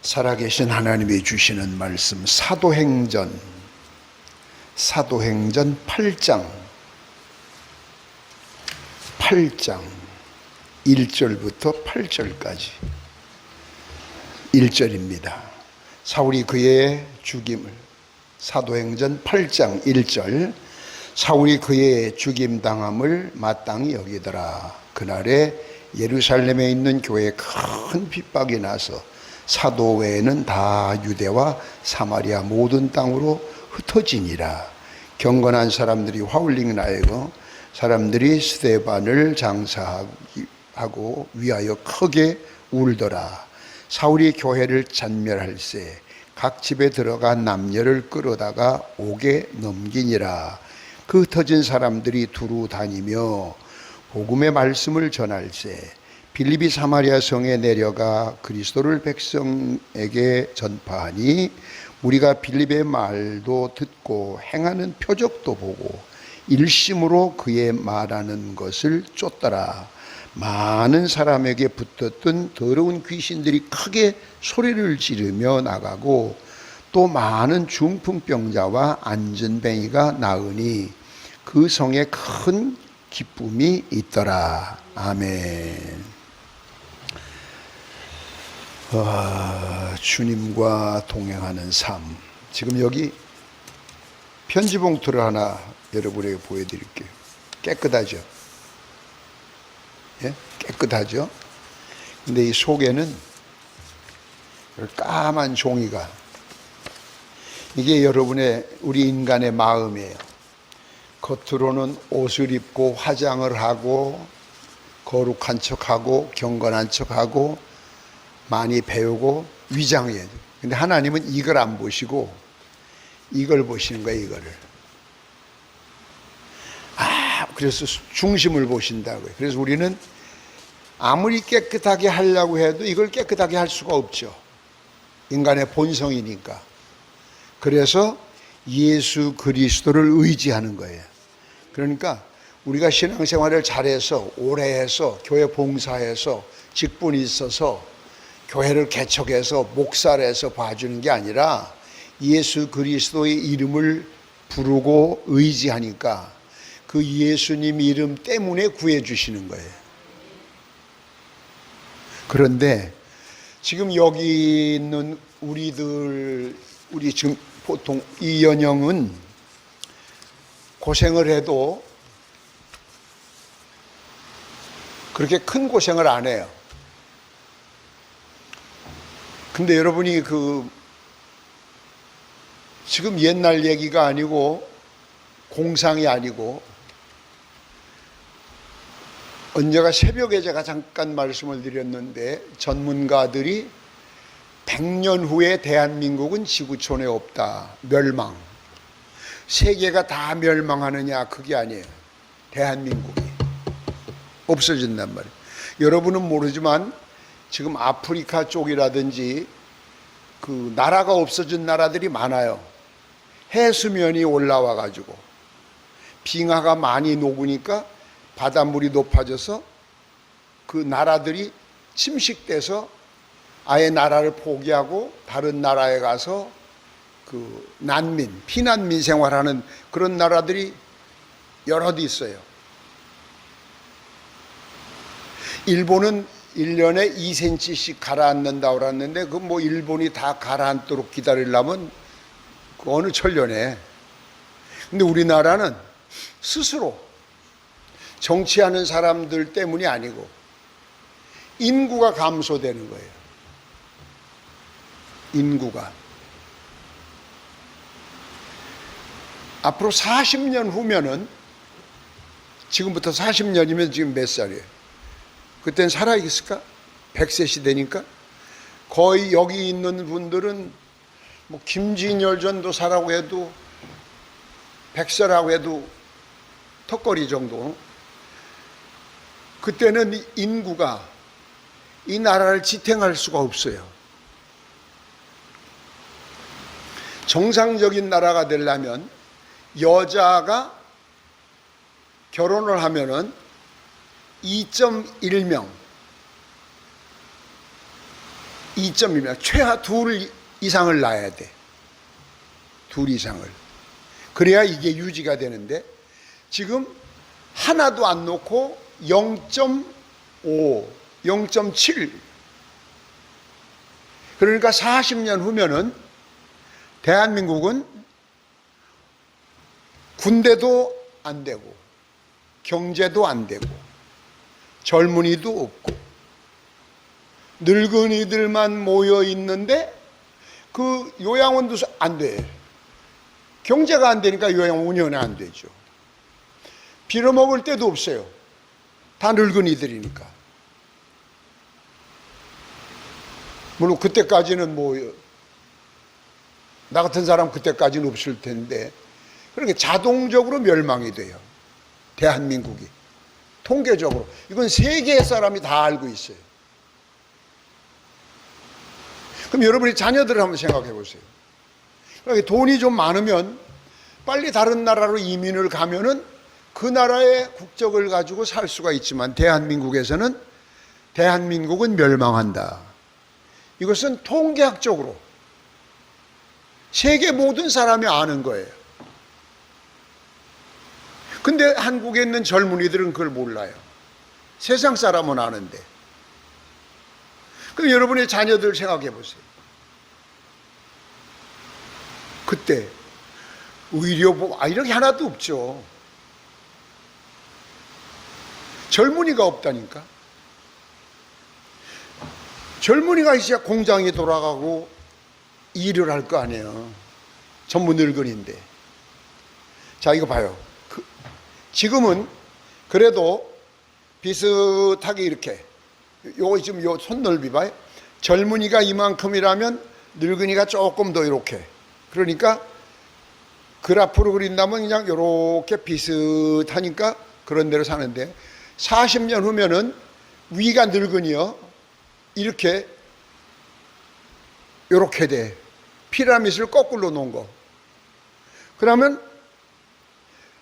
살아계신 하나님이 주시는 말씀, 사도행전 8장 1절부터 8절까지 1절입니다. 사울이 그의 죽임을, 사도행전 8장 1절, 사울이 그의 죽임당함을 마땅히 여기더라. 그날에 예루살렘에 있는 교회에 큰 핍박이 나서 사도 외에는 다 유대와 사마리아 모든 땅으로 흩어지니라. 경건한 사람들이 화울링 나이고 사람들이 스데반을 장사하고 위하여 크게 울더라. 사울이 교회를 잔멸할세 각 집에 들어가 남녀를 끌어다가 옥에 넘기니라. 그 흩어진 사람들이 두루 다니며 복음의 말씀을 전할세 빌립이 사마리아 성에 내려가 그리스도를 백성에게 전파하니 우리가 빌립의 말도 듣고 행하는 표적도 보고 일심으로 그의 말하는 것을 쫓더라. 많은 사람에게 붙었던 더러운 귀신들이 크게 소리를 지르며 나가고 또 많은 중풍병자와 안전뱅이가 나으니 그 성에 큰 기쁨이 있더라. 아멘. 주님과 동행하는 삶. 지금 여기 편지 봉투를 하나 여러분에게 보여드릴게요. 깨끗하죠? 예? 깨끗하죠? 근데 이 속에는 까만 종이가, 이게 여러분의, 우리 인간의 마음이에요. 겉으로는 옷을 입고 화장을 하고 거룩한 척하고 경건한 척하고 많이 배우고 위장해야 돼요. 근데 하나님은 이걸 안 보시고 이걸 보시는 거예요. 이거를. 그래서 중심을 보신다고요. 그래서 우리는 아무리 깨끗하게 하려고 해도 이걸 깨끗하게 할 수가 없죠. 인간의 본성이니까. 그래서 예수 그리스도를 의지하는 거예요. 그러니까 우리가 신앙생활을 잘해서 오래 해서 교회 봉사해서 직분이 있어서 교회를 개척해서 목사를 해서 봐주는 게 아니라 예수 그리스도의 이름을 부르고 의지하니까 그 예수님 이름 때문에 구해주시는 거예요. 그런데 지금 여기 있는 우리 지금 보통 이 연령은 고생을 해도 그렇게 큰 고생을 안 해요. 근데 여러분이 지금 옛날 얘기가 아니고 공상이 아니고 언제가 새벽에 제가 잠깐 말씀을 드렸는데 전문가들이 100년 후에 대한민국은 지구촌에 없다. 멸망. 세계가 다 멸망하느냐, 그게 아니에요. 대한민국이 없어진단 말이에요. 여러분은 모르지만 지금 아프리카 쪽이라든지 그 나라가 없어진 나라들이 많아요. 해수면이 올라와 가지고 빙하가 많이 녹으니까 바닷물이 높아져서 그 나라들이 침식돼서 아예 나라를 포기하고 다른 나라에 가서 그 난민, 피난민 생활하는 그런 나라들이 여럿 있어요. 일본은 1년에 2cm씩 가라앉는다고 그랬는데 그 뭐 일본이 다 가라앉도록 기다리려면 그 어느 천년에. 근데 우리나라는 스스로 정치하는 사람들 때문이 아니고 인구가 감소되는 거예요. 인구가. 앞으로 40년 후면은, 지금부터 40년이면 지금 몇 살이에요? 그때는 살아있을까? 100세 시대니까. 거의 여기 있는 분들은 뭐 김진열 전도사라고 해도 100세라고 해도 턱걸이 정도. 그때는 인구가 이 나라를 지탱할 수가 없어요. 정상적인 나라가 되려면 여자가 결혼을 하면은 2.1명 2점이면 최하 둘 이상을 낳아야 돼. 둘 이상을. 그래야 이게 유지가 되는데 지금 하나도 안 놓고 0.5, 0.7. 그러니까 40년 후면은 대한민국은 군대도 안 되고 경제도 안 되고 젊은이도 없고 늙은이들만 모여 있는데 그 요양원도 안 돼. 경제가 안 되니까 요양원 운영이 안 되죠. 빌어먹을 데도 없어요. 다 늙은이들이니까. 물론 그때까지는 나 같은 사람 그때까지는 없을 텐데, 그러니까 자동적으로 멸망이 돼요. 대한민국이. 통계적으로. 이건 세계 사람이 다 알고 있어요. 그럼 여러분이 자녀들을 한번 생각해 보세요. 그러니까 돈이 좀 많으면 빨리 다른 나라로 이민을 가면은 그 나라의 국적을 가지고 살 수가 있지만 대한민국은 멸망한다. 이것은 통계학적으로 세계 모든 사람이 아는 거예요. 근데 한국에 있는 젊은이들은 그걸 몰라요. 세상 사람은 아는데. 그럼 여러분의 자녀들 생각해 보세요. 그때 이렇게 하나도 없죠. 젊은이가 없다니까. 젊은이가 있어야 공장이 돌아가고 일을 할 거 아니에요. 전부 늙은인데. 자, 이거 봐요. 지금은 그래도 비슷하게 이렇게, 요거 지금 요 손넓이 봐요. 젊은이가 이만큼이라면 늙은이가 조금 더 이렇게. 그러니까 그래프로 그린다면 그냥 이렇게 비슷하니까 그런 대로 사는데 40년 후면은 위가 늙은이요. 이렇게 돼. 피라미드를 거꾸로 놓은 거. 그러면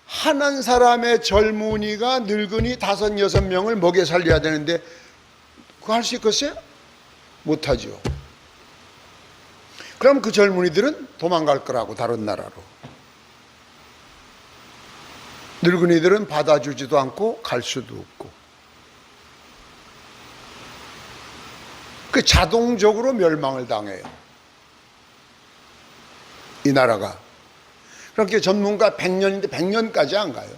한 사람의 젊은이가 늙은이 5, 6명을 먹여 살려야 되는데 그거 할 수 있겠어요? 못하죠. 그럼 그 젊은이들은 도망갈 거라고, 다른 나라로. 늙은이들은 받아주지도 않고 갈 수도 없고. 그 자동적으로 멸망을 당해요. 이 나라가. 그렇게 전문가 100년인데 100년까지 안 가요.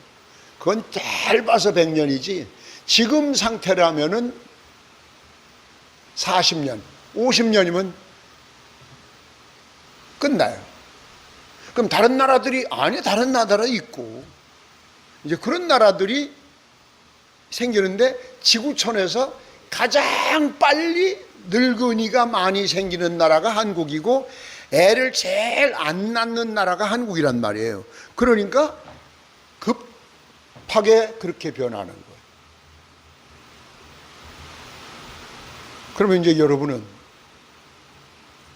그건 짧아서 100년이지 지금 상태라면은 40년, 50년이면 끝나요. 그럼 다른 나라들이, 다른 나라 있고 이제 그런 나라들이 생기는데 지구촌에서 가장 빨리 늙은이가 많이 생기는 나라가 한국이고 애를 제일 안 낳는 나라가 한국이란 말이에요. 그러니까 급하게 그렇게 변하는 거예요. 그러면 이제 여러분은,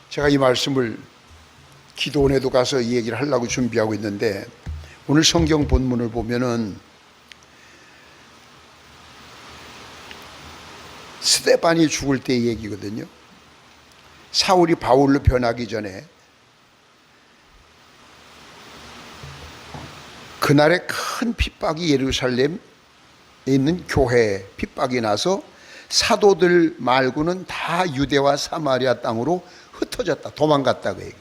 제가 이 말씀을 기도원에도 가서 이 얘기를 하려고 준비하고 있는데, 오늘 성경 본문을 보면은 스데반이 죽을 때의 얘기거든요. 사울이 바울로 변하기 전에 그날에 큰 핍박이 예루살렘에 있는 교회에 핍박이 나서 사도들 말고는 다 유대와 사마리아 땅으로 흩어졌다, 도망갔다 그 얘기.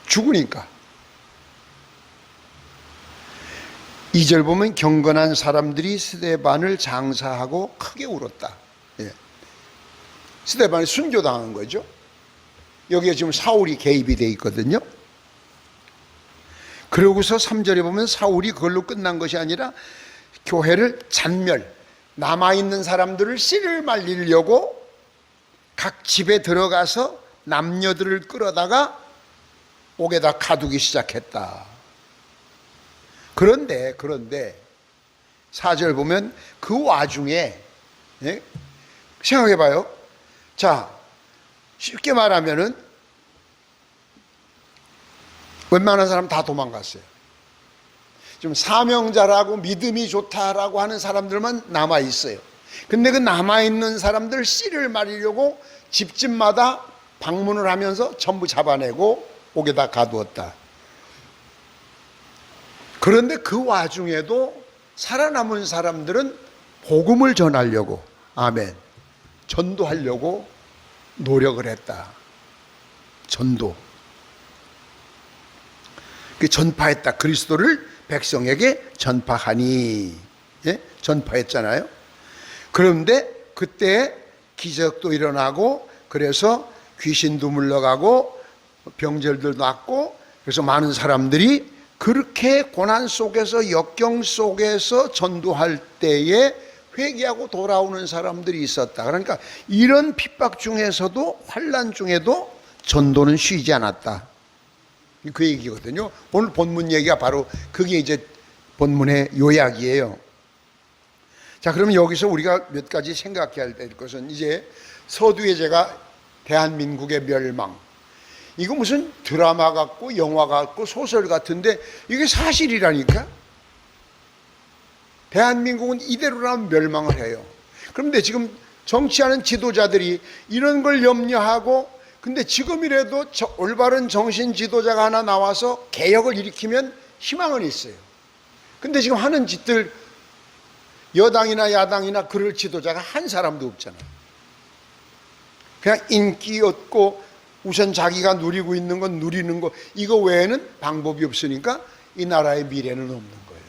죽으니까. 2절 보면 경건한 사람들이 스데반을 장사하고 크게 울었다. 예. 스데반이 순교당한 거죠. 여기에 지금 사울이 개입이 돼 있거든요. 그러고서 3절에 보면 사울이 그걸로 끝난 것이 아니라 교회를 잔멸, 남아있는 사람들을 씨를 말리려고 각 집에 들어가서 남녀들을 끌어다가 옥에다 가두기 시작했다. 그런데 4절 보면 그 와중에, 예? 생각해 봐요. 자, 쉽게 말하면은 웬만한 사람 다 도망갔어요. 좀 사명자라고 믿음이 좋다라고 하는 사람들만 남아 있어요. 근데 그 남아있는 사람들 씨를 말리려고 집집마다 방문을 하면서 전부 잡아내고 옥에다 가두었다. 그런데 그 와중에도 살아남은 사람들은 복음을 전하려고, 아멘, 전도하려고 노력을 했다. 전도. 그 전파했다. 그리스도를 백성에게 전파하니. 예? 전파했잖아요. 그런데 그때 기적도 일어나고, 그래서 귀신도 물러가고 병절도 낫고, 그래서 많은 사람들이 그렇게 고난 속에서 역경 속에서 전도할 때에 회개하고 돌아오는 사람들이 있었다. 그러니까 이런 핍박 중에서도, 환난 중에도 전도는 쉬지 않았다. 그 얘기거든요. 오늘 본문 얘기가 바로 그게 이제 본문의 요약이에요. 자, 그러면 여기서 우리가 몇 가지 생각해야 될 것은, 이제 서두에 제가 대한민국의 멸망, 이거 무슨 드라마 같고 영화 같고 소설 같은데 이게 사실이라니까. 대한민국은 이대로라면 멸망을 해요. 그런데 지금 정치하는 지도자들이 이런 걸 염려하고, 근데 지금이라도 올바른 정신 지도자가 하나 나와서 개혁을 일으키면 희망은 있어요. 근데 지금 하는 짓들, 여당이나 야당이나 그럴 지도자가 한 사람도 없잖아요. 그냥 인기 얻고 우선 자기가 누리고 있는 건 누리는 거, 이거 외에는 방법이 없으니까 이 나라의 미래는 없는 거예요.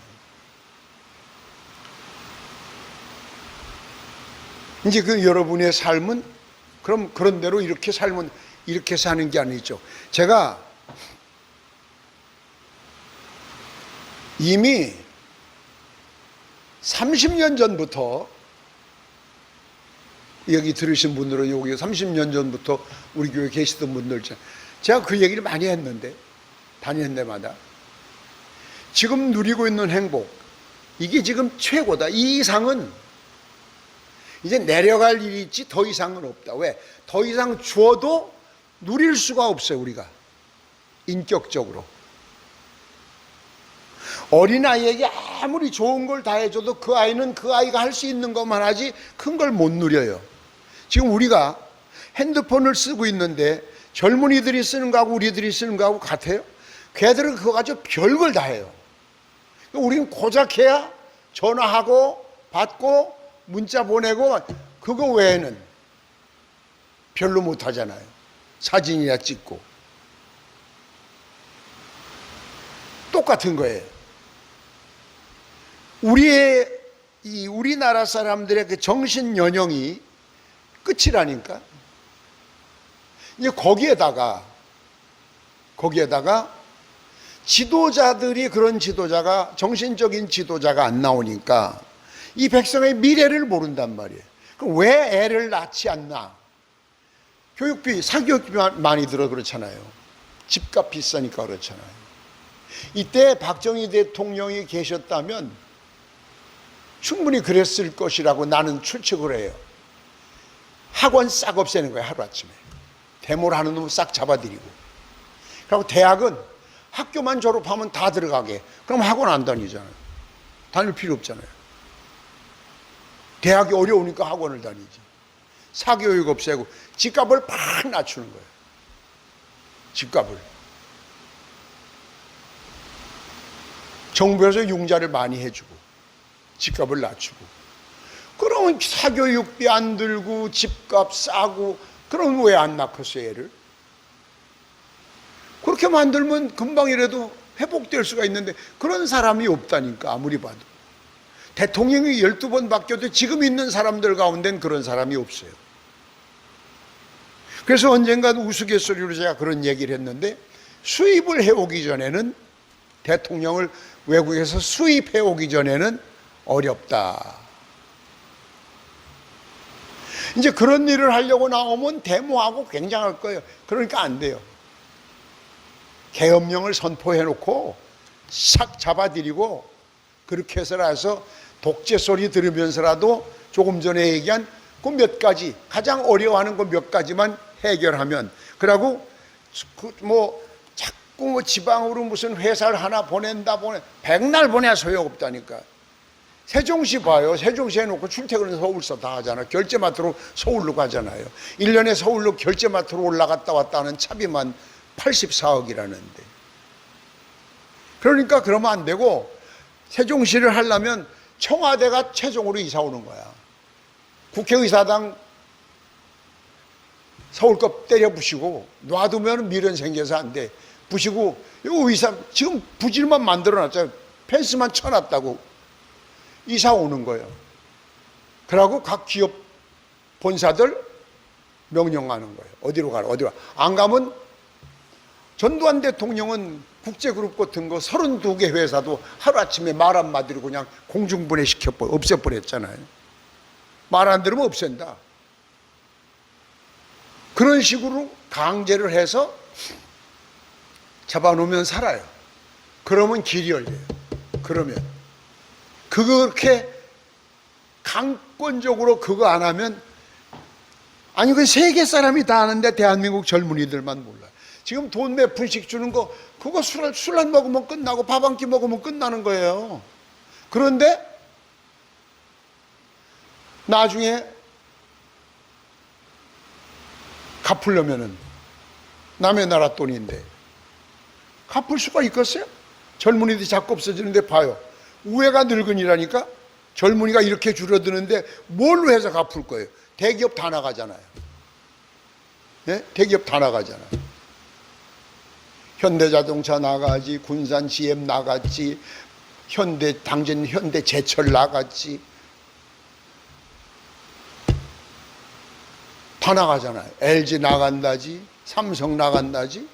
이제 그 여러분의 삶은 그럼 그런 대로 이렇게 살면 이렇게 사는 게 아니죠. 제가 이미 30년 전부터, 여기 들으신 분들은 여기 30년 전부터 우리 교회에 계시던 분들, 제가 그 얘기를 많이 했는데, 다니는 데마다 지금 누리고 있는 행복, 이게 지금 최고다. 이 이상은 이제 내려갈 일이 있지 더 이상은 없다. 왜? 더 이상 주어도 누릴 수가 없어요. 우리가 인격적으로 어린아이에게 아무리 좋은 걸 다 해줘도 그 아이는 그 아이가 할 수 있는 것만 하지 큰 걸 못 누려요. 지금 우리가 핸드폰을 쓰고 있는데 젊은이들이 쓰는 거하고 우리들이 쓰는 거하고 같아요? 걔들은 그거 가지고 별걸 다 해요. 우리는 고작 해야 전화하고 받고 문자 보내고, 그거 외에는 별로 못 하잖아요. 사진이나 찍고. 똑같은 거예요. 우리나라 사람들의 그 정신 연령이 끝이라니까. 이제 거기에다가 지도자들이, 그런 지도자가, 정신적인 지도자가 안 나오니까 이 백성의 미래를 모른단 말이에요. 그럼 왜 애를 낳지 않나? 교육비, 사교육비 많이 들어 그렇잖아요. 집값 비싸니까 그렇잖아요. 이때 박정희 대통령이 계셨다면 충분히 그랬을 것이라고 나는 추측을 해요. 학원 싹 없애는 거예요. 하루아침에 데모를 하는 놈 싹 잡아들이고, 그리고 대학은 학교만 졸업하면 다 들어가게. 그럼 학원 안 다니잖아요. 다닐 필요 없잖아요. 대학이 어려우니까 학원을 다니지. 사교육 없애고 집값을 팍 낮추는 거예요. 집값을. 정부에서 융자를 많이 해주고 집값을 낮추고. 그러면 사교육비 안 들고 집값 싸고, 그럼 왜 안 낳겠어요, 애를? 그렇게 만들면 금방이라도 회복될 수가 있는데 그런 사람이 없다니까. 아무리 봐도 대통령이 12번 바뀌어도 지금 있는 사람들 가운데는 그런 사람이 없어요. 그래서 언젠가 우스갯소리로 제가 그런 얘기를 했는데, 수입을 해오기 전에는, 대통령을 외국에서 수입해오기 전에는 어렵다. 이제 그런 일을 하려고 나오면 데모하고 굉장할 거예요. 그러니까 안 돼요. 계엄령을 선포해놓고 싹 잡아들이고, 그렇게 해서라서 독재 소리 들으면서라도 조금 전에 얘기한 그 몇 가지, 가장 어려워하는 그 몇 가지만 해결하면, 그러고 자꾸 지방으로 무슨 회사를 하나 백날 보내야 소용없다니까. 세종시 봐요. 세종시 해놓고 출퇴근은 서울서 다 하잖아. 결제마트로 서울로 가잖아요. 1년에 서울로 결제마트로 올라갔다 왔다 하는 차비만 84억이라는데. 그러니까 그러면 안 되고 세종시를 하려면 청와대가 최종으로 이사 오는 거야. 국회의사당 서울껏 때려 부시고 놔두면 미련 생겨서 안 돼. 부시고 요 의사 지금 부질만 만들어놨잖아요. 펜스만 쳐놨다고 이사 오는 거예요. 그러고 각 기업 본사들 명령하는 거예요. 어디로 가라 어디로 가라. 안 가면 전두환 대통령은 국제그룹 같은 거 32개 회사도 하루아침에 말 한마디로 그냥 공중분해 없애버렸잖아요. 말 안 들으면 없앤다. 그런 식으로 강제를 해서 잡아놓으면 살아요. 그러면 길이 열려요. 그러면 그렇게 강권적으로 그거 안 하면, 아니 그 세계 사람이 다 아는데 대한민국 젊은이들만 몰라요. 지금 돈 몇 푼씩 주는 거 그거 술 한 먹으면 끝나고 밥 한 끼 먹으면 끝나는 거예요. 그런데 나중에 갚으려면은 남의 나라 돈인데 갚을 수가 있겠어요? 젊은이들이 자꾸 없어지는데 봐요. 우애가 늙은이라니까. 젊은이가 이렇게 줄어드는데 뭘로 해서 갚을 거예요? 대기업 다 나가잖아요. 네? 대기업 다 나가잖아요. 현대자동차 나가지, 군산 GM 나갔지, 당진 현대제철 나갔지. 다 나가잖아요. LG 나간다지, 삼성 나간다지.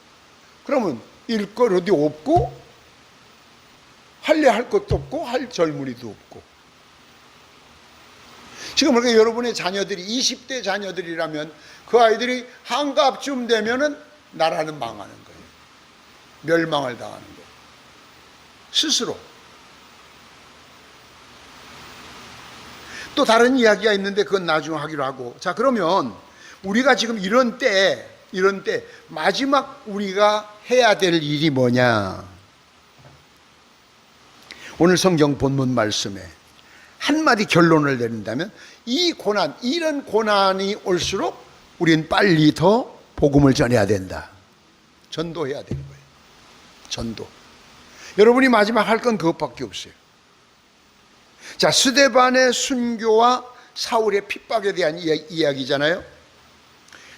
그러면 일걸 어디 없고, 할 것도 없고, 할 젊은이도 없고. 지금 그렇게 여러분의 자녀들이 20대 자녀들이라면 그 아이들이 한갑쯤 되면은 나라는 망하는 거예요. 멸망을 당하는 거예요. 스스로. 또 다른 이야기가 있는데 그건 나중에 하기로 하고. 자, 그러면 우리가 지금 이런 때 마지막 우리가 해야 될 일이 뭐냐? 오늘 성경 본문 말씀에 한마디 결론을 내린다면 이 고난, 이런 고난이 올수록 우린 빨리 더 복음을 전해야 된다. 전도해야 되는 거예요. 전도. 여러분이 마지막 할 건 그것밖에 없어요. 자, 스데반의 순교와 사울의 핍박에 대한 이야기잖아요.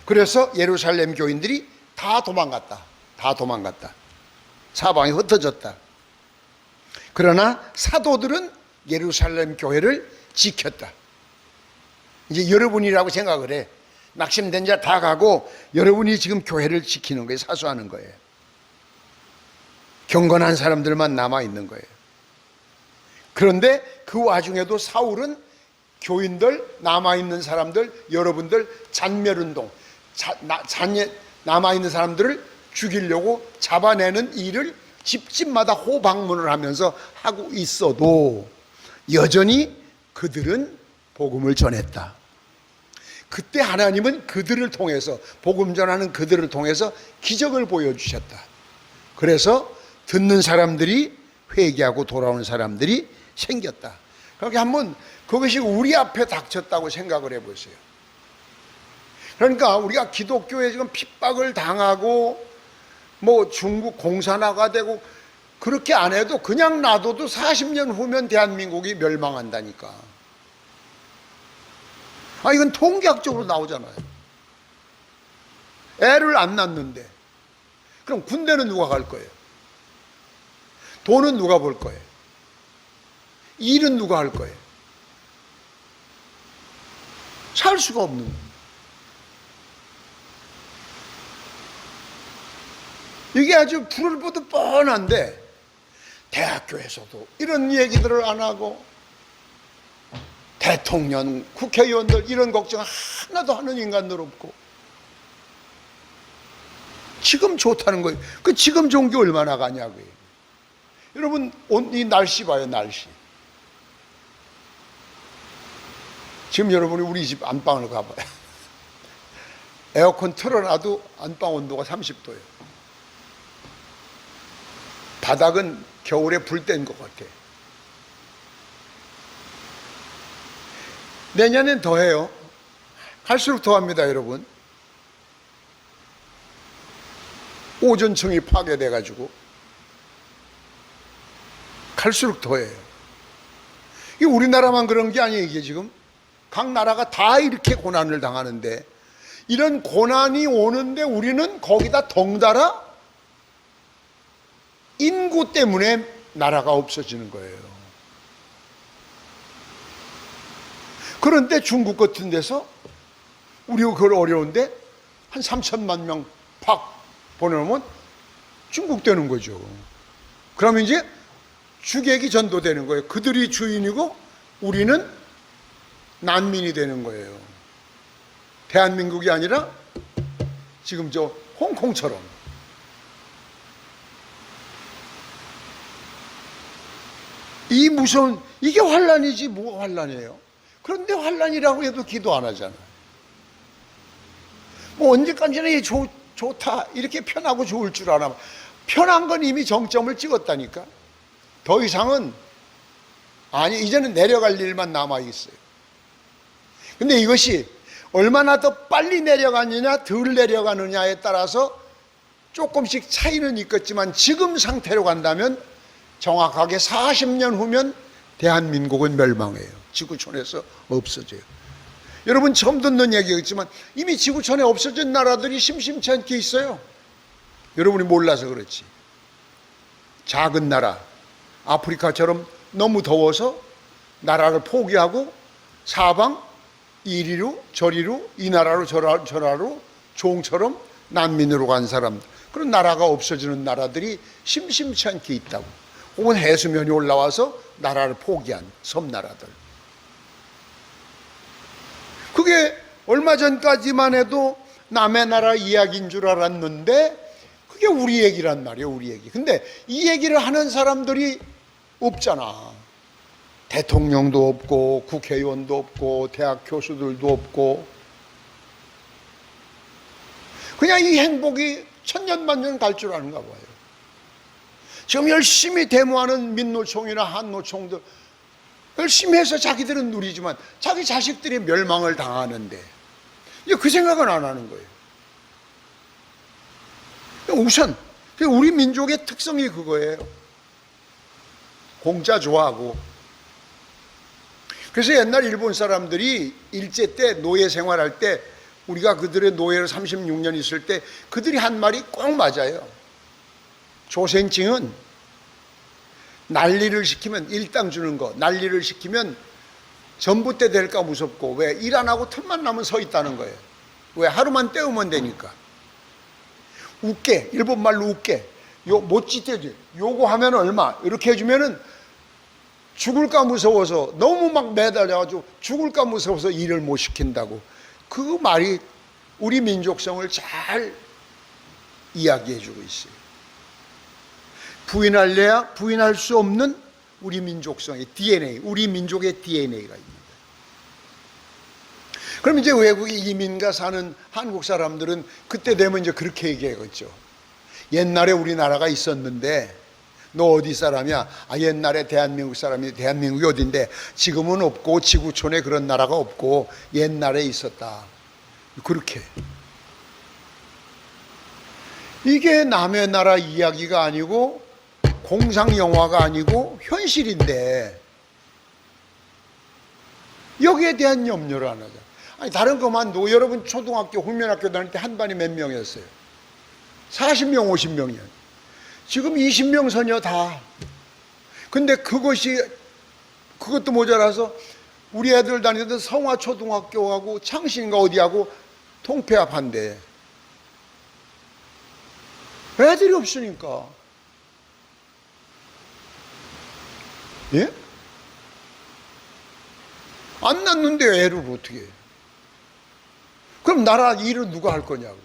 그래서 예루살렘 교인들이 다 도망갔다. 사방이 흩어졌다. 그러나 사도들은 예루살렘 교회를 지켰다. 이제 여러분이라고 생각을 해. 낙심된 자 다 가고 여러분이 지금 교회를 지키는 거예요. 사수하는 거예요. 경건한 사람들만 남아있는 거예요. 그런데 그 와중에도 사울은 교인들, 남아있는 사람들, 여러분들 잔멸운동, 남아있는 사람들을 죽이려고 잡아내는 일을 집집마다 호방문을 하면서 하고 있어도 여전히 그들은 복음을 전했다. 그때 하나님은 그들을 통해서, 복음 전하는 그들을 통해서 기적을 보여주셨다. 그래서 듣는 사람들이 회개하고 돌아오는 사람들이 생겼다. 그렇게 한번 그것이 우리 앞에 닥쳤다고 생각을 해보세요. 그러니까 우리가 기독교에 지금 핍박을 당하고 뭐 중국 공산화가 되고 그렇게 안 해도 그냥 놔둬도 40년 후면 대한민국이 멸망한다니까. 이건 통계학적으로 나오잖아요. 애를 안 낳는데 그럼 군대는 누가 갈 거예요? 돈은 누가 벌 거예요? 일은 누가 할 거예요? 살 수가 없는 거예요. 이게 아주 불을 보듯 뻔한데 대학교에서도 이런 얘기들을 안 하고 대통령, 국회의원들 이런 걱정 하나도 하는 인간들 없고 지금 좋다는 거예요. 그 지금 좋은 게 얼마나 가냐고요. 여러분 이 날씨 봐요. 날씨. 지금 여러분이 우리 집 안방을 가봐요. 에어컨 틀어놔도 안방 온도가 30도예요. 바닥은 겨울에 불 뗀 것 같아. 내년엔 더 해요. 갈수록 더 합니다, 여러분. 오존층이 파괴돼가지고 갈수록 더 해요. 이게 우리나라만 그런 게 아니에요. 이게 지금 각 나라가 다 이렇게 고난을 당하는데, 이런 고난이 오는데 우리는 거기다 덩달아 인구 때문에 나라가 없어지는 거예요. 그런데 중국 같은 데서 우리가 그걸 어려운데 한 3천만 명 팍 보내놓으면 중국 되는 거죠. 그러면 이제 주객이 전도되는 거예요. 그들이 주인이고 우리는 난민이 되는 거예요. 대한민국이 아니라 지금 저 홍콩처럼. 이 무서운, 이게 환란이지 뭐가 환란이에요. 그런데 환란이라고 해도 기도 안 하잖아. 뭐 언제까지나 좋다 이렇게 편하고 좋을 줄 알아. 편한 건 이미 정점을 찍었다니까. 더 이상은 아니, 이제는 내려갈 일만 남아 있어요. 근데 이것이 얼마나 더 빨리 내려가느냐 덜 내려가느냐에 따라서 조금씩 차이는 있겠지만, 지금 상태로 간다면 정확하게 40년 후면 대한민국은 멸망해요. 지구촌에서 없어져요. 여러분 처음 듣는 얘기겠지만 이미 지구촌에 없어진 나라들이 심심치 않게 있어요. 여러분이 몰라서 그렇지. 작은 나라, 아프리카처럼 너무 더워서 나라를 포기하고 사방 이리로 저리로, 이 나라로 저라로 종처럼 난민으로 간 사람, 그런 나라가 없어지는 나라들이 심심치 않게 있다고. 혹은 해수면이 올라와서 나라를 포기한 섬나라들. 그게 얼마 전까지만 해도 남의 나라 이야기인 줄 알았는데 그게 우리 얘기란 말이에요. 우리 얘기. 근데 이 얘기를 하는 사람들이 없잖아. 대통령도 없고 국회의원도 없고 대학 교수들도 없고, 그냥 이 행복이 천년만년 갈 줄 아는가 봐요. 지금 열심히 데모하는 민노총이나 한노총들 열심히 해서 자기들은 누리지만 자기 자식들이 멸망을 당하는데 이제 그 생각은 안 하는 거예요. 우선 우리 민족의 특성이 그거예요. 공짜 좋아하고. 그래서 옛날 일본 사람들이 일제 때 노예 생활할 때, 우리가 그들의 노예로 36년 있을 때 그들이 한 말이 꼭 맞아요. 조생층은 난리를 시키면, 일당 주는 거 난리를 시키면 전봇대 될까 무섭고, 왜? 일 안 하고 틈만 나면 서 있다는 거예요. 왜? 하루만 때우면 되니까. 웃게, 일본 말로 웃게, 못짓대지, 요거 하면 얼마 이렇게 해주면은 죽을까 무서워서, 너무 막 매달려가지고 죽을까 무서워서 일을 못 시킨다고. 그 말이 우리 민족성을 잘 이야기해주고 있어요. 부인할래야 부인할 수 없는 우리 민족성의 DNA, 우리 민족의 DNA가 있습니다. 그럼 이제 외국에 이민가 사는 한국 사람들은 그때 되면 이제 그렇게 얘기하겠죠. 옛날에 우리나라가 있었는데 너 어디 사람이야? 아, 옛날에 대한민국 사람이, 대한민국이 어딘데 지금은 없고 지구촌에 그런 나라가 없고 옛날에 있었다. 그렇게. 이게 남의 나라 이야기가 아니고 공상 영화가 아니고 현실인데 여기에 대한 염려를 안 하죠. 아니 다른 것만도 여러분 초등학교 훈련학교 다닐 때 한 반이 몇 명이었어요? 40명 50명이요. 지금 20명 선여 다. 근데 그것도 모자라서 우리 애들 다니던 성화초등학교하고 창신인가 어디하고 통폐합한대. 애들이 없으니까. 예? 안 낳는데 애를 어떻게 해? 그럼 나라 일을 누가 할 거냐고.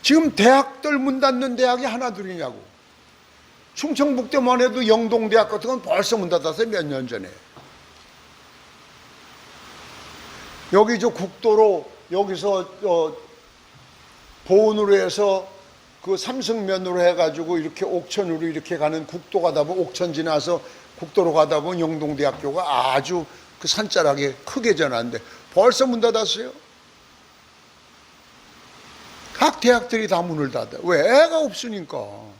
지금 대학들 문 닫는 대학이 하나둘이냐고. 충청북도만 해도 영동대학 같은 건 벌써 문 닫았어요. 몇 년 전에. 여기 저 국도로 여기서 보은으로 해서 그 삼성면으로 해가지고 이렇게 옥천으로 이렇게 가는 국도 가다 보면 옥천 지나서 국도로 가다 보면 영동대학교가 아주 그 산자락에 크게 전하는데 벌써 문 닫았어요. 각 대학들이 다 문을 닫아요. 왜? 애가 없으니까.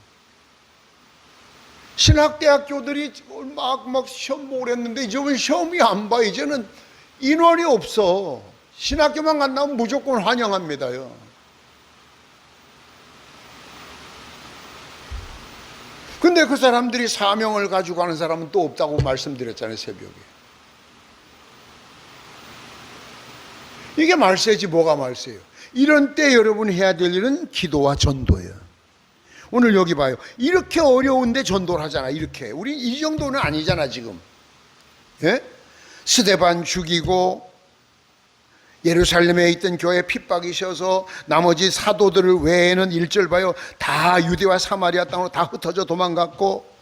신학대학교들이 막 시험 보고 그랬는데 이제는 시험이 안 봐. 이제는 인원이 없어. 신학교만 간다면 무조건 환영합니다요. 근데 그 사람들이 사명을 가지고 가는 사람은 또 없다고 말씀드렸잖아요, 새벽에. 이게 말세지 뭐가 말세예요. 이런 때 여러분이 해야 될 일은 기도와 전도예요. 오늘 여기 봐요. 이렇게 어려운데 전도를 하잖아. 이렇게. 우리 이 정도는 아니잖아 지금. 예? 스데반 죽이고 예루살렘에 있던 교회 핍박이 셔서 나머지 사도들을 외에는 1절 봐요. 다 유대와 사마리아 땅으로 다 흩어져 도망갔고,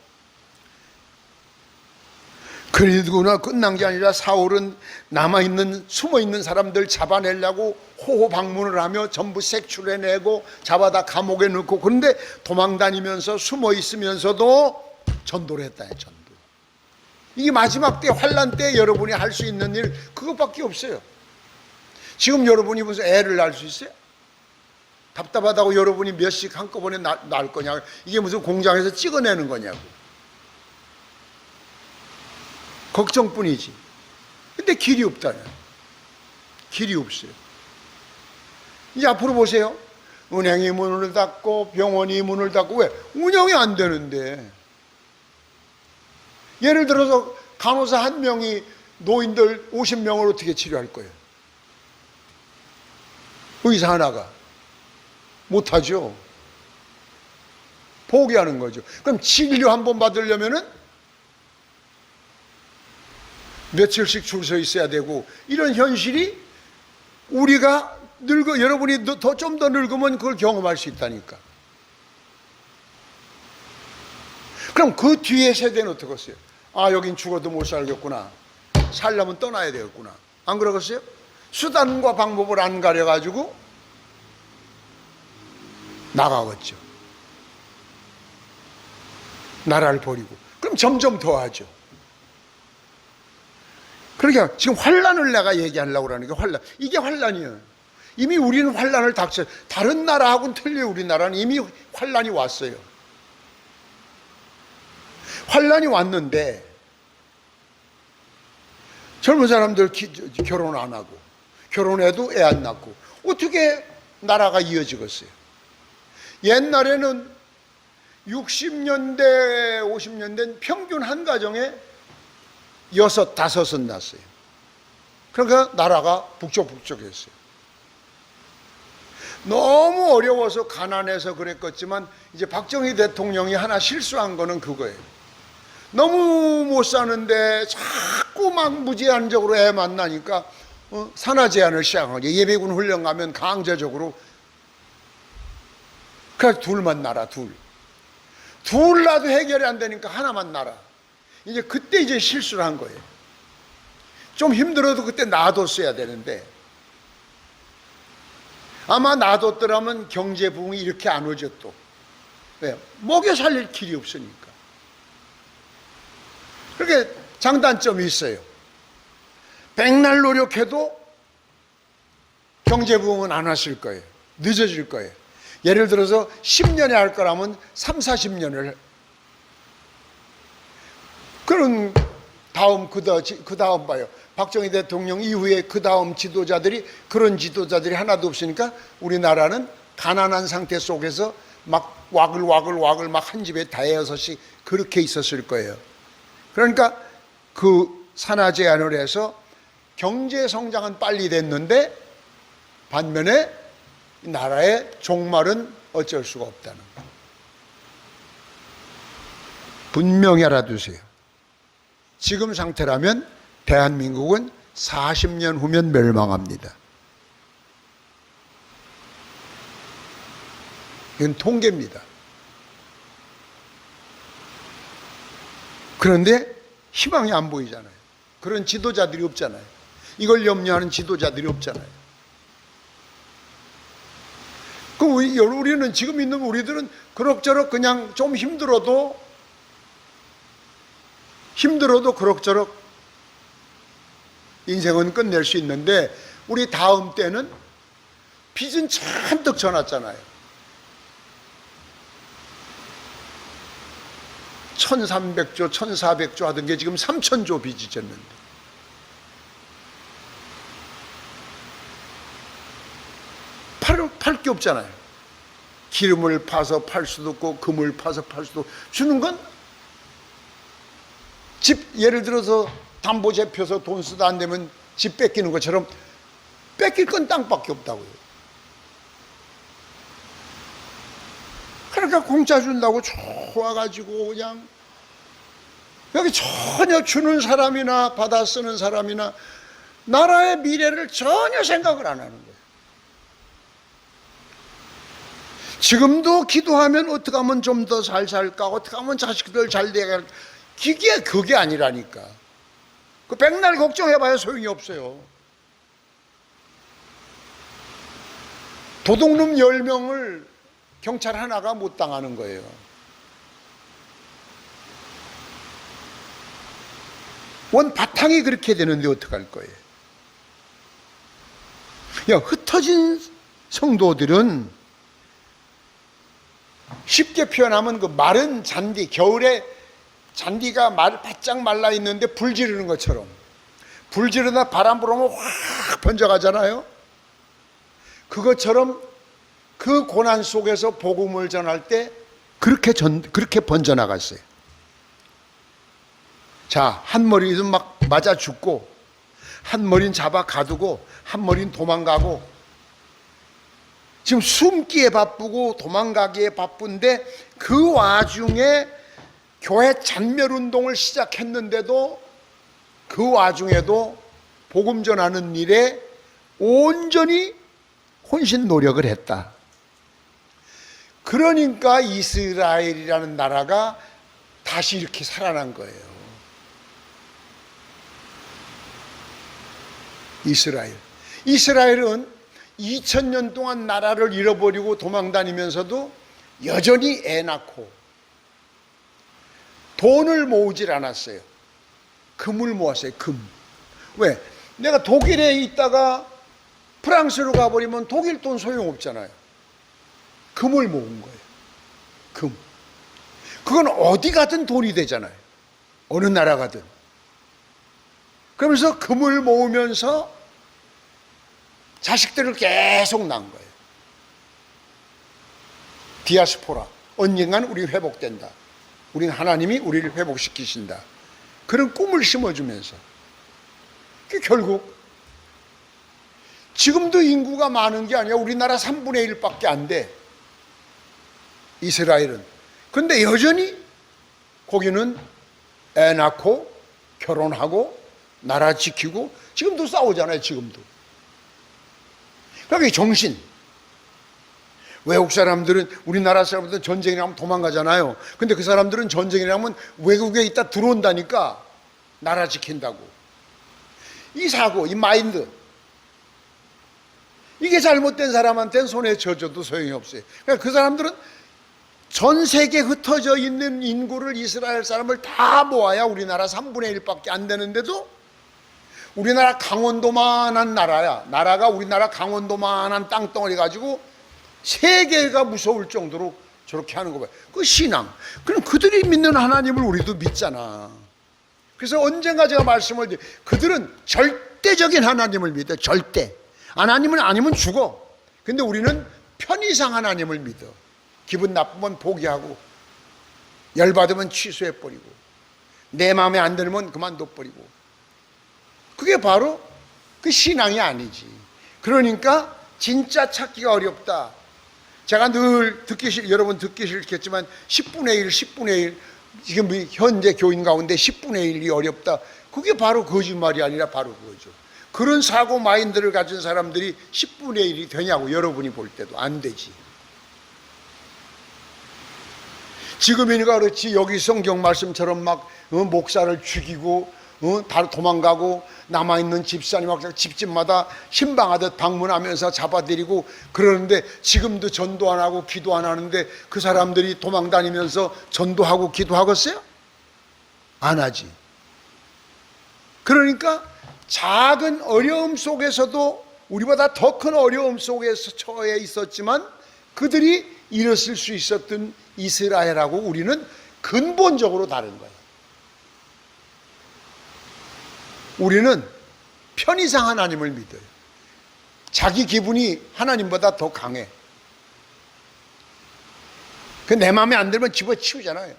그러나 끝난 게 아니라 사울은 남아있는 숨어있는 사람들 잡아내려고 호호 방문을 하며 전부 색출해내고 잡아다 감옥에 넣고, 그런데 도망다니면서 숨어있으면서도 전도를 했다요. 전도. 이게 마지막 때 환난 때 여러분이 할 수 있는 일 그것밖에 없어요. 지금 여러분이 무슨 애를 낳을 수 있어요? 답답하다고 여러분이 몇씩 한꺼번에 낳을 거냐? 이게 무슨 공장에서 찍어내는 거냐고. 걱정뿐이지. 근데 길이 없다냐. 길이 없어요. 이제 앞으로 보세요. 은행이 문을 닫고 병원이 문을 닫고. 왜? 운영이 안 되는데. 예를 들어서 간호사 한 명이 노인들 50명을 어떻게 치료할 거예요? 의사 하나가 못하죠. 포기하는 거죠. 그럼 치료 한 번 받으려면은 며칠씩 줄 서 있어야 되고, 이런 현실이 우리가 여러분이 좀 더 늙으면 그걸 경험할 수 있다니까. 그럼 그 뒤에 세대는 어떻겠어요? 아, 여긴 죽어도 못 살겠구나. 살려면 떠나야 되겠구나. 안 그러겠어요? 수단과 방법을 안 가려가지고 나가겠죠. 나라를 버리고. 그럼 점점 더 하죠. 그러니까 지금 환란을 내가 얘기하려고 하는 게 환란. 이게 환란이에요. 이미 우리는 환란을 닥쳐요. 다른 나라하고는 틀려요. 우리나라는 이미 환란이 왔어요. 환란이 왔는데 젊은 사람들 결혼 안 하고, 결혼해도 애 안 낳고, 어떻게 나라가 이어지겠어요? 옛날에는 60년대, 50년대 평균 한 가정에 6, 5은 낳았어요. 그러니까 나라가 북적북적했어요. 너무 어려워서 가난해서 그랬겠지만, 이제 박정희 대통령이 하나 실수한 거는 그거예요. 너무 못 사는데 자꾸 막 무제한적으로 애 만나니까 산하 제한을 시작한 거죠. 예비군 훈련 가면 강제적으로. 그래서 둘만 낳아. 둘 낳아도 해결이 안 되니까 하나만 낳아. 이제 그때 이제 실수를 한 거예요. 좀 힘들어도 그때 놔뒀어야 되는데, 아마 놔뒀더라면 경제 부흥이 이렇게 안 오죠. 또 왜? 먹여 살릴 길이 없으니까. 그렇게 장단점이 있어요. 백날 노력해도 경제 부흥은 안 왔을 거예요. 늦어질 거예요. 예를 들어서 10년에 할 거라면 3, 40년을. 그런 다음 그 다음 봐요. 박정희 대통령 이후에 그 다음 지도자들이, 그런 지도자들이 하나도 없으니까 우리나라는 가난한 상태 속에서 막 와글와글 막 한 집에 대여섯씩 그렇게 있었을 거예요. 그러니까 그 산하 제한을 해서 경제 성장은 빨리 됐는데, 반면에 나라의 종말은 어쩔 수가 없다는 거. 분명히 알아두세요. 지금 상태라면 대한민국은 40년 후면 멸망합니다. 이건 통계입니다. 그런데 희망이 안 보이잖아요. 그런 지도자들이 없잖아요. 이걸 염려하는 지도자들이 없잖아요. 그럼 우리는, 지금 있는 우리들은 그럭저럭 그냥 좀 힘들어도 그럭저럭 인생은 끝낼 수 있는데 우리 다음 때는 빚은 잔뜩 져놨잖아요. 1300조, 1400조 하던 게 지금 3000조 빚이 졌는데 팔 게 없잖아요. 기름을 파서 팔 수도 없고 금을 파서 팔 수도 없고, 주는 건 집 예를 들어서 담보 잡혀서 돈 쓰다 안 되면 집 뺏기는 것처럼 뺏길 건 땅밖에 없다고요. 그러니까 공짜 준다고 좋아가지고 그냥 여기 전혀 주는 사람이나 받아 쓰는 사람이나 나라의 미래를 전혀 생각을 안 하는 거예요. 지금도 기도하면 어떻게 하면 좀 더 잘 살까, 어떻게 하면 자식들 잘 돼야 할까, 그게 아니라니까. 그 백날 걱정해봐야 소용이 없어요. 도둑놈 10명을 경찰 하나가 못 당하는 거예요. 원 바탕이 그렇게 되는데 어떡할 거예요? 흩어진 성도들은 쉽게 표현하면 그 마른 잔디, 겨울에 잔디가 바짝 말라 있는데 불 지르는 것처럼, 불 지르다 바람 불어오면 확 번져가잖아요. 그것처럼 그 고난 속에서 복음을 전할 때 그렇게 번져나갔어요. 자, 한 머리는 막 맞아 죽고, 한 머리는 잡아 가두고, 한 머리는 도망가고, 지금 숨기에 바쁘고 도망가기에 바쁜데 그 와중에 교회 잔멸운동을 시작했는데도 그 와중에도 복음 전하는 일에 온전히 혼신 노력을 했다. 그러니까 이스라엘이라는 나라가 다시 이렇게 살아난 거예요. 이스라엘은 2000년 동안 나라를 잃어버리고 도망다니면서도 여전히 애 낳고 돈을 모으질 않았어요. 금을 모았어요. 금. 왜? 내가 독일에 있다가 프랑스로 가버리면 독일 돈 소용없잖아요. 금을 모은 거예요. 금. 그건 어디 가든 돈이 되잖아요. 어느 나라 가든. 그러면서 금을 모으면서 자식들을 계속 낳은 거예요. 디아스포라. 언젠간 우리 회복된다. 우린 하나님이 우리를 회복시키신다. 그런 꿈을 심어주면서. 결국 지금도 인구가 많은 게 아니라 우리나라 3분의 1밖에 안 돼. 이스라엘은. 그런데 여전히 거기는 애 낳고 결혼하고 나라 지키고 지금도 싸우잖아요. 지금도. 그러니까 정신. 외국 사람들은, 우리나라 사람들은 전쟁이 나면 도망가잖아요. 근데 그 사람들은 전쟁이 나면 외국에 있다 들어온다니까. 나라 지킨다고. 이 사고, 이 마인드. 이게 잘못된 사람한테는 손에 젖어도 소용이 없어요. 그러니까 그 사람들은 전 세계에 흩어져 있는 인구를, 이스라엘 사람을 다 모아야 우리나라 3분의 1밖에 안 되는데도 우리나라 강원도만한 나라야. 나라가 우리나라 강원도만한 땅덩어리 가지고 세계가 무서울 정도로 저렇게 하는 거 봐요. 그 신앙. 그럼 그들이 믿는 하나님을 우리도 믿잖아. 그래서 언젠가 제가 말씀을 드려요. 그들은 절대적인 하나님을 믿어요. 절대. 하나님은 아니면 죽어. 근데 우리는 편의상 하나님을 믿어. 기분 나쁘면 포기하고, 열받으면 취소해버리고, 내 마음에 안 들면 그만둬버리고. 그게 바로 그 신앙이 아니지. 그러니까 진짜 찾기가 어렵다. 제가 늘 여러분 듣기 싫겠지만 10분의 1, 10분의 1, 지금 현재 교인 가운데 10분의 1이 어렵다. 그게 바로 거짓말이 아니라 바로 그거죠. 그런 사고 마인드를 가진 사람들이 10분의 1이 되냐고, 여러분이 볼 때도 안 되지. 지금이니까 그렇지, 여기 성경 말씀처럼 막 목사를 죽이고 다 도망가고 남아있는 집사님, 집집마다 신방하듯 방문하면서 잡아들이고 그러는데 지금도 전도 안 하고 기도 안 하는데 그 사람들이 도망다니면서 전도하고 기도하겠어요? 안 하지. 그러니까 작은 어려움 속에서도 우리보다 더 큰 어려움 속에서 처해 있었지만 그들이 일었을 수 있었던 이스라엘하고 우리는 근본적으로 다른 거예요. 우리는 편의상 하나님을 믿어요. 자기 기분이 하나님보다 더 강해. 내 마음에 안 들면 집어치우잖아요.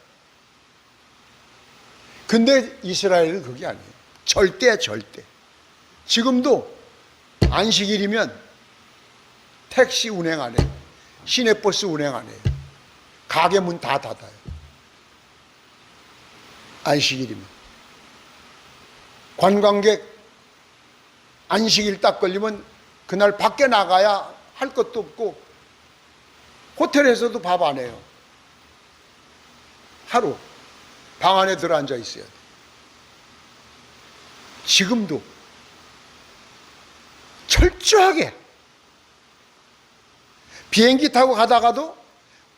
근데 이스라엘은 그게 아니에요. 절대. 지금도 안식일이면 택시 운행 안 해요. 시내버스 운행 안 해요. 가게 문 다 닫아요. 안식일이면. 관광객 안식일 딱 걸리면 그날 밖에 나가야 할 것도 없고 호텔에서도 밥 안 해요. 하루 방 안에 들어앉아 있어야 돼. 지금도 철저하게 비행기 타고 가다가도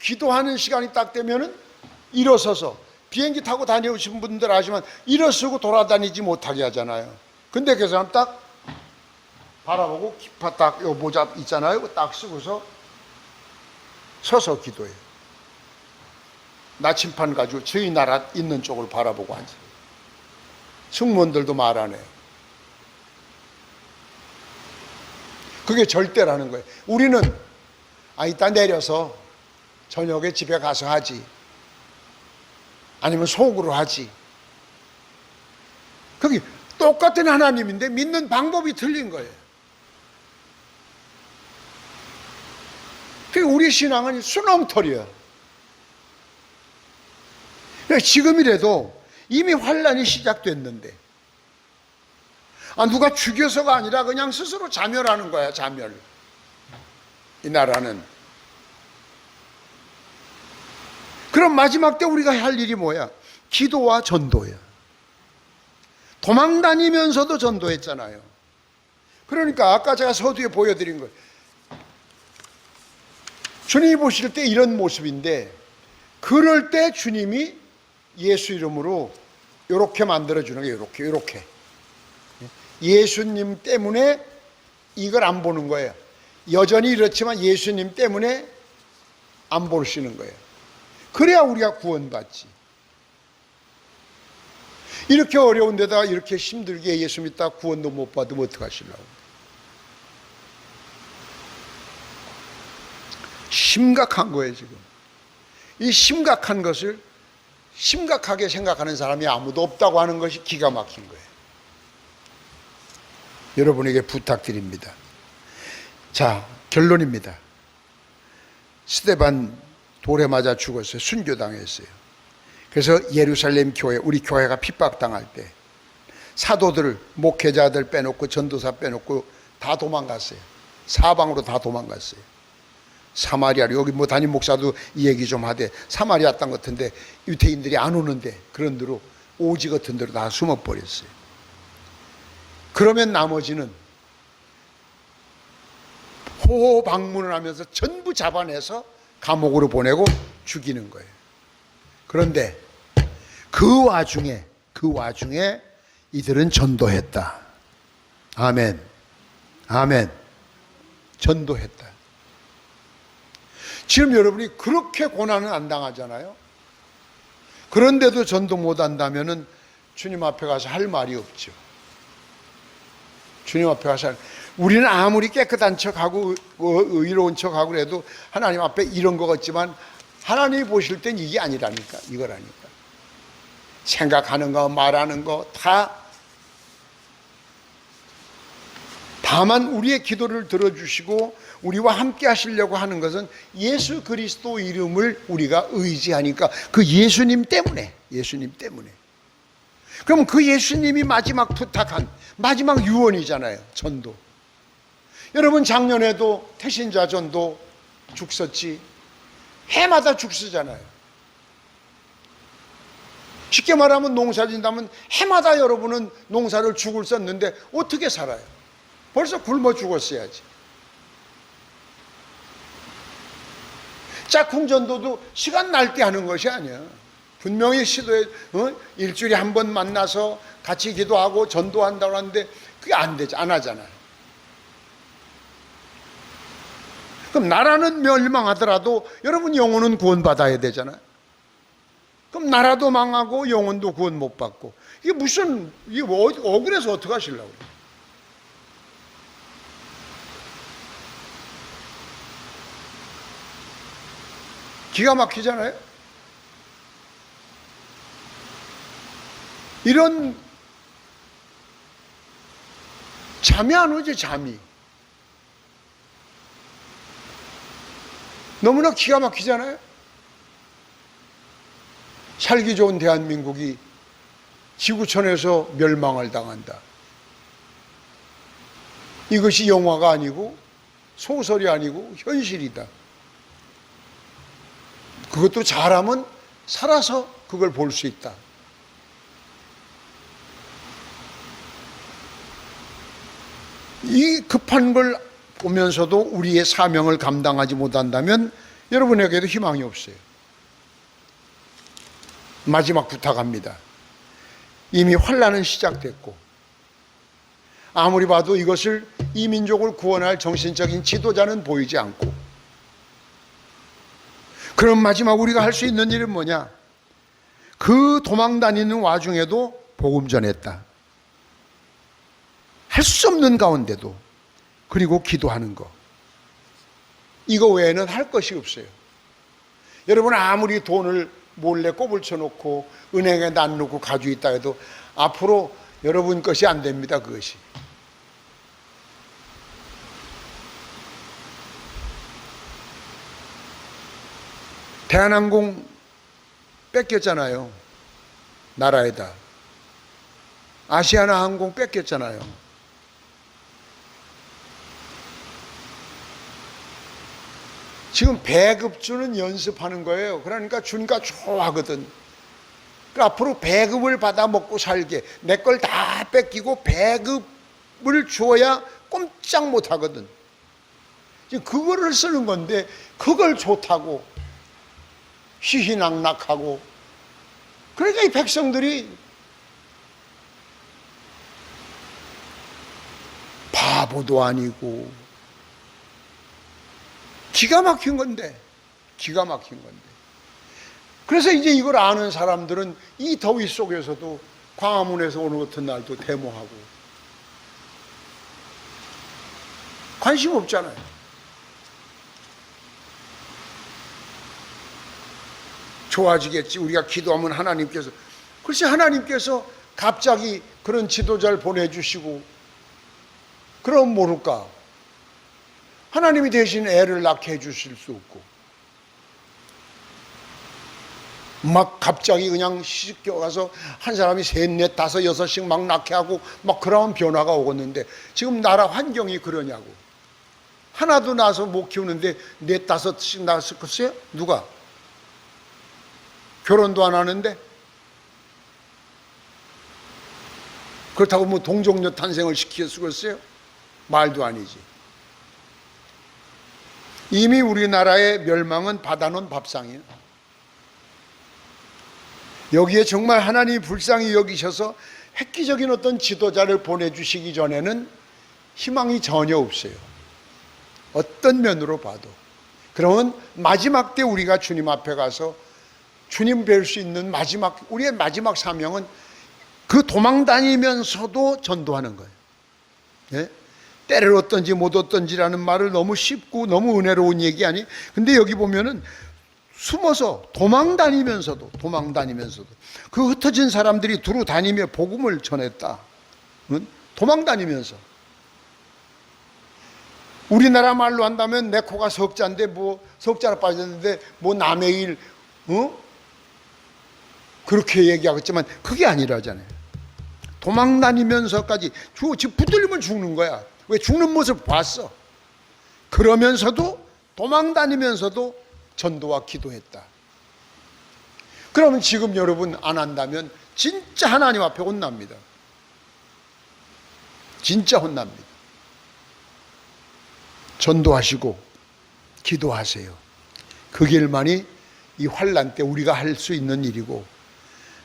기도하는 시간이 딱 되면은 일어서서, 비행기 타고 다녀오신 분들 아시지만 일어서고 돌아다니지 못하게 하잖아요. 근데 그 사람 딱 바라보고 기파 딱 요 모자 있잖아요. 딱 쓰고서 서서 기도해요. 나침판 가지고 저희 나라 있는 쪽을 바라보고 앉아요. 승무원들도 말 안 해요. 그게 절대라는 거예요. 우리는 이따 내려서 저녁에 집에 가서 하지, 아니면 속으로 하지. 그게 똑같은 하나님인데 믿는 방법이 틀린 거예요. 그게 우리 신앙은 수렁털이야. 지금이라도 이미 환란이 시작됐는데 누가 죽여서가 아니라 그냥 스스로 자멸하는 거야. 자멸. 이 나라는. 그럼 마지막 때 우리가 할 일이 뭐야? 기도와 전도야. 도망 다니면서도 전도했잖아요. 그러니까 아까 제가 서두에 보여드린 거예요. 주님이 보실 때 이런 모습인데, 그럴 때 주님이 예수 이름으로 이렇게 만들어주는 거예요. 이렇게. 예수님 때문에 이걸 안 보는 거예요. 여전히 이렇지만 예수님 때문에 안 보시는 거예요. 그래야 우리가 구원받지. 이렇게 어려운 데다가 이렇게 힘들게 예수 믿다가 구원도 못 받으면 어떡하시려고. 심각한 거예요 지금. 이 심각한 것을 심각하게 생각하는 사람이 아무도 없다고 하는 것이 기가 막힌 거예요. 여러분에게 부탁드립니다. 자, 결론입니다. 스데반 돌에 맞아 죽었어요. 순교당했어요. 그래서 예루살렘 교회, 우리 교회가 핍박당할 때 사도들, 목회자들 빼놓고 전도사 빼놓고 다 도망갔어요. 사방으로 다 도망갔어요. 사마리아로, 여기 담임 목사도 이 얘기 좀 하되, 사마리아 땅 같은데 유태인들이 안 오는데 그런 데로, 오지 같은 데로 다 숨어버렸어요. 그러면 나머지는 호호 방문을 하면서 전부 잡아내서 감옥으로 보내고 죽이는 거예요. 그런데 그 와중에 이들은 전도했다. 아멘. 전도했다. 지금 여러분이 그렇게 고난은 안 당하잖아요. 그런데도 전도 못 한다면은 주님 앞에 가서 할 말이 없죠. 주님 앞에 가서, 우리는 아무리 깨끗한 척하고 의로운 척하고 그래도 하나님 앞에 이런 것 같지만 하나님이 보실 땐 이게 아니라니까. 이거라니까. 생각하는 거, 말하는 거 다, 다만 우리의 기도를 들어주시고 우리와 함께 하시려고 하는 것은 예수 그리스도 이름을 우리가 의지하니까, 그 예수님 때문에. 그럼 그 예수님이 마지막 부탁한 마지막 유언이잖아요. 전도. 여러분, 작년에도 태신자 전도 죽었지. 해마다 죽쓰잖아요. 쉽게 말하면 농사 짓다면 해마다 여러분은 농사를 죽을 썼는데 어떻게 살아요? 벌써 굶어 죽었어야지. 짝꿍 전도도 시간 날 때 하는 것이 아니야. 분명히 시도해, 일주일에 한 번 만나서 같이 기도하고 전도한다고 하는데, 그게 안 하잖아요. 그럼 나라는 멸망하더라도 여러분 영혼은 구원받아야 되잖아요. 그럼 나라도 망하고 영혼도 구원 못 받고 이게 억울해서 어떻게 하시려고 그래요? 기가 막히잖아요. 이런 잠이 안 오지, 잠이. 너무나 기가 막히잖아요. 살기 좋은 대한민국이 지구촌에서 멸망을 당한다. 이것이 영화가 아니고 소설이 아니고 현실이다. 그것도 잘하면 살아서 그걸 볼 수 있다. 이 급한 걸 보면서도 우리의 사명을 감당하지 못한다면 여러분에게도 희망이 없어요. 마지막 부탁합니다. 이미 환난은 시작됐고 아무리 봐도 이것을 이 민족을 구원할 정신적인 지도자는 보이지 않고, 그럼 마지막 우리가 할 수 있는 일은 뭐냐? 그 도망 다니는 와중에도 복음 전했다. 할 수 없는 가운데도. 그리고 기도하는 거. 이거 외에는 할 것이 없어요. 여러분 아무리 돈을 몰래 꼽을 쳐놓고 은행에 놔놓고 가지고 있다 해도 앞으로 여러분 것이 안 됩니다. 그것이. 대한항공 뺏겼잖아요. 나라에다. 아시아나항공 뺏겼잖아요. 지금 배급주는 연습하는 거예요. 그러니까 주니까 좋아하거든. 앞으로 배급을 받아 먹고 살게, 내 걸 다 뺏기고 배급을 주어야 꼼짝 못 하거든. 지금 그거를 쓰는 건데 그걸 좋다고 희희낙낙하고, 그러니까 이 백성들이 바보도 아니고 기가 막힌 건데, 기가 막힌 건데. 그래서 이제 이걸 아는 사람들은 이 더위 속에서도 광화문에서 오늘 같은 날도 데모하고 관심 없잖아요. 좋아지겠지. 우리가 기도하면 하나님께서. 글쎄 하나님께서 갑자기 그런 지도자를 보내주시고 그럼 모를까? 하나님이 대신 애를 낳게 해주실 수 없고 막 갑자기 그냥 시집겨가서 한 사람이 셋, 넷, 다섯, 여섯씩 막 낳게 하고 막 그런 변화가 오겠는데 지금 나라 환경이 그러냐고. 하나도 낳아서 못 키우는데 넷, 다섯씩 낳았을 것이에요? 누가? 결혼도 안 하는데? 그렇다고 뭐 동정녀 탄생을 시켰겠어요? 말도 아니지. 이미 우리나라의 멸망은 받아놓은 밥상이에요. 여기에 정말 하나님이 불쌍히 여기셔서 획기적인 어떤 지도자를 보내주시기 전에는 희망이 전혀 없어요. 어떤 면으로 봐도. 그러면 마지막 때 우리가 주님 앞에 가서 주님 뵐 수 있는 우리의 마지막 사명은 그 도망 다니면서도 전도하는 거예요. 예? 때를 얻든지 못 얻든지라는 말을 너무 쉽고 너무 은혜로운 얘기 아니? 근데 여기 보면은 숨어서 도망 다니면서도 그 흩어진 사람들이 두루 다니며 복음을 전했다. 도망 다니면서. 우리나라 말로 한다면 내 코가 석자인데 뭐 석자로 빠졌는데 뭐 남의 일 그렇게 얘기하겠지만 그게 아니라잖아요. 도망 다니면서까지 지금 붙들리면 죽는 거야. 왜? 죽는 모습 봤어. 그러면서도 도망 다니면서도 전도와 기도했다. 그러면 지금 여러분 안 한다면 진짜 하나님 앞에 혼납니다. 진짜 혼납니다. 전도하시고 기도하세요. 그 길만이 이 환난 때 우리가 할 수 있는 일이고,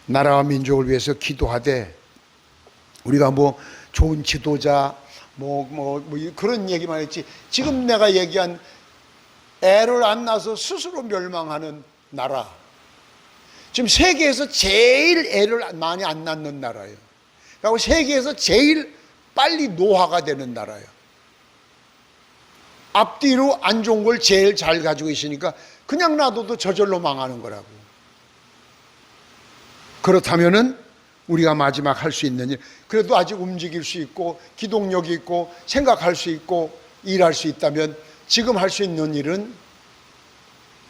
나라와 민족을 위해서 기도하되 우리가 뭐 좋은 지도자, 그런 얘기만 했지, 지금 내가 얘기한 애를 안 낳아서 스스로 멸망하는 나라, 지금 세계에서 제일 애를 많이 안 낳는 나라예요. 그리고 세계에서 제일 빨리 노화가 되는 나라예요. 앞뒤로 안 좋은 걸 제일 잘 가지고 있으니까 그냥 놔둬도 저절로 망하는 거라고. 그렇다면은 우리가 마지막 할 수 있는 일, 그래도 아직 움직일 수 있고 기동력이 있고 생각할 수 있고 일할 수 있다면 지금 할 수 있는 일은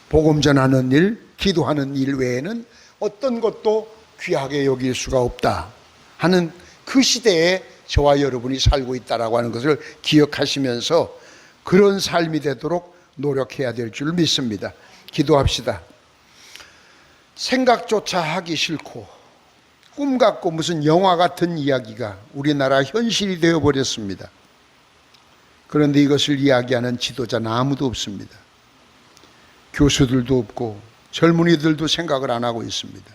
복음 전하는 일, 기도하는 일 외에는 어떤 것도 귀하게 여길 수가 없다 하는 그 시대에 저와 여러분이 살고 있다라고 하는 것을 기억하시면서 그런 삶이 되도록 노력해야 될 줄 믿습니다. 기도합시다. 생각조차 하기 싫고 꿈 같고 무슨 영화 같은 이야기가 우리나라 현실이 되어버렸습니다. 그런데 이것을 이야기하는 지도자는 아무도 없습니다. 교수들도 없고 젊은이들도 생각을 안 하고 있습니다.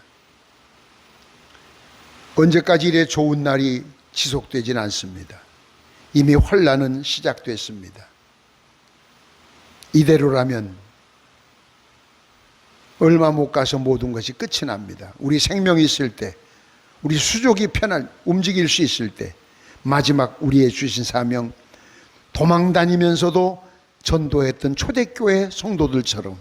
언제까지 이래 좋은 날이 지속되진 않습니다. 이미 환란은 시작됐습니다. 이대로라면 얼마 못 가서 모든 것이 끝이 납니다. 우리 생명이 있을 때, 우리 수족이 움직일 수 있을 때, 마지막 우리의 주신 사명, 도망 다니면서도 전도했던 초대교회 성도들처럼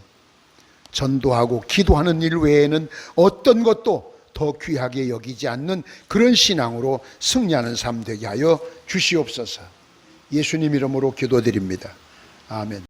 전도하고 기도하는 일 외에는 어떤 것도 더 귀하게 여기지 않는 그런 신앙으로 승리하는 삶 되게 하여 주시옵소서. 예수님 이름으로 기도드립니다. 아멘.